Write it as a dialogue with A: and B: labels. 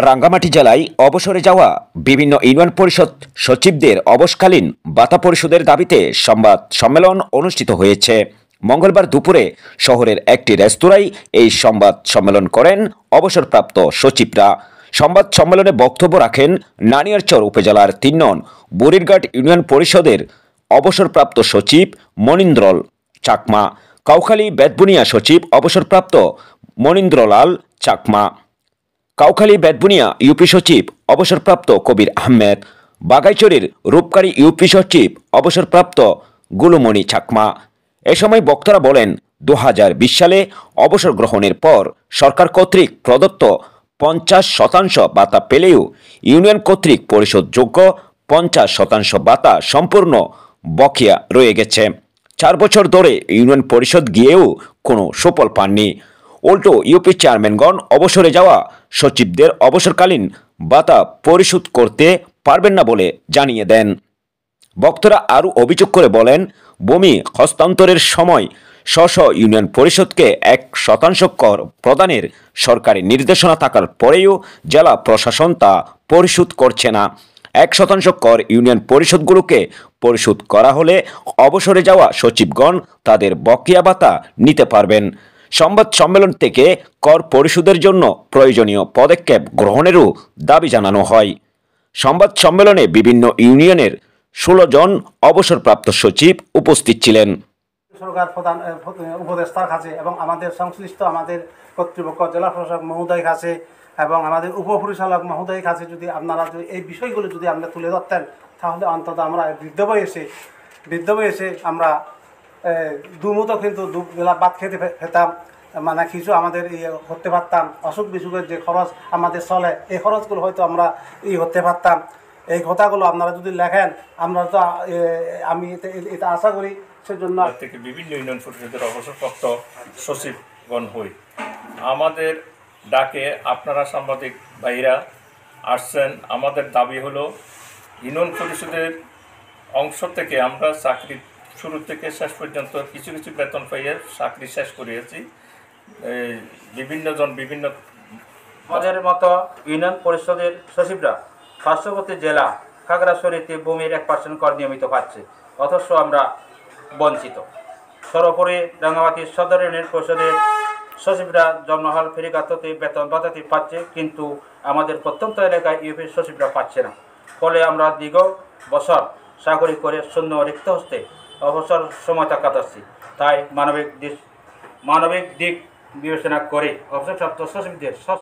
A: রাঙ্গামাটি জেলায় অবসরে যাওয়া বিভিন্ন ইউনিয়ন পরিষদ সচিবদের অবসরকালীন ভাতা পরিশোধের দাবিতে সংবাদ সম্মেলন অনুষ্ঠিত হয়েছে। মঙ্গলবার দুপুরে শহরের একটি রেস্তোরাঁয় এই সংবাদ সম্মেলন করেন অবসরপ্রাপ্ত সচিবরা। সংবাদ সম্মেলনে বক্তব্য রাখেন নানিয়ারচর উপজেলার ৩ নং বুড়িরঘাট ইউনিয়ন পরিষদের অবসরপ্রাপ্ত সচিব মনীন্দ্রল চাকমা, কাউখালী বেতবুনিয়া সচিব অবসরপ্রাপ্ত মনীন্দ্রলাল চাকমা, কাউখালী বেতবুনিয়া ইউপি সচিব অবসরপ্রাপ্ত কবির আহমেদ, বাগাইচরের রূপকারী ইউপি সচিব অবসরপ্রাপ্ত গুলুমণি চাকমা। এ সময় বক্তারা বলেন, 2020 সালে অবসর গ্রহণের পর সরকার কর্তৃক প্রদত্ত 50% ভাতা পেলেও ইউনিয়ন কর্তৃক পরিশোধযোগ্য 50% ভাতা সম্পূর্ণ বকেয়া রয়ে গেছে। 4 বছর ধরে ইউনিয়ন পরিষদ গিয়েও কোনো সুফল পাননি। উল্টো ইউপি চেয়ারম্যানগণ অবসরে যাওয়া সচিবদের অবসরকালীন ভাতা পরিশোধ করতে পারবেন না বলে জানিয়ে দেন। বক্তারা আরও অভিযোগ করে বলেন, ভূমি হস্তান্তরের সময় স্ব ইউনিয়ন পরিষদকে 1% কর প্রদানের সরকারি নির্দেশনা থাকার পরেও জেলা প্রশাসন তা পরিশোধ করছে না। 1% কর ইউনিয়ন পরিষদগুলোকে পরিশোধ করা হলে অবসরে যাওয়া সচিবগণ তাদের বকেয়া ভাতা নিতে পারবেন। সংবাদ সম্মেলন থেকে কর পরিশোধের জন্য প্রয়োজনীয় পদক্ষেপ গ্রহণেরও দাবি জানানো হয়। সংবাদ সম্মেলনে বিভিন্ন ইউনিয়নের 16 জন অবসরপ্রাপ্ত সচিব উপস্থিত ছিলেন।
B: সরকার প্রধান উপদেষ্টার কাছে এবং আমাদের সংশ্লিষ্ট আমাদের কর্তৃপক্ষ জেলা প্রশাসক মহোদয়ের কাছে এবং আমাদের উপপরিচালক মহোদয়ের কাছে যদি আপনারা এই বিষয়গুলো যদি আমরা তুলে ধরতেন, তাহলে অন্তত আমরা বৃদ্ধ বয়সে আমরা দুমুতো কিন্তু দুবেলা ভাত খেতে পেতাম, মানে কিছু আমাদের করতে পারতাম। অসুখ বিসুখের যে খরচ আমাদের চলে, এই খরচগুলো হয়তো আমরা করতে পারতাম। এই কথাগুলো আপনারা যদি লেখেন, আমরা তো আমি এটা আশা করি। সেজন্য
C: থেকে বিভিন্ন ইউনিয়ন পরিষদের অবসরপ্রাপ্ত সচিবগণ হই। আমাদের ডাকে আপনারা সাংবাদিক ভাইরা আসছেন। আমাদের দাবি হলো, ইউনিয়ন পরিষদের অংশ থেকে আমরা চাকরি শুরু থেকে শেষ পর্যন্ত কিছু কিছু বেতন পাইয়ে চাকরি শেষ করিয়েছি। বিভিন্ন
D: আমাদের মতো ইউনিয়ন পরিষদের সচিবরা পার্শ্ববর্তী জেলা খাগড়াছড়িতে ভূমির 1% কর নিয়মিত পাচ্ছে, অথচ আমরা বঞ্চিত। সর্বোপরি রাঙ্গামাটি সদর ইউনিয়ন পরিষদের সচিবরা জন্মহাল ফেরিঘাটতে বেতন ভাতাতে পাচ্ছে, কিন্তু আমাদের প্রত্যন্ত এলাকায় ইউপির সচিবরা পাচ্ছে না। ফলে আমরা দীর্ঘ বছর চাকরি করে শূন্য রিক্ত হস্তে অবসর সময়টা কাটাচ্ছি। তাই মানবিক দিক বিবেচনা করে অবসরপ্রাপ্ত সচিবদের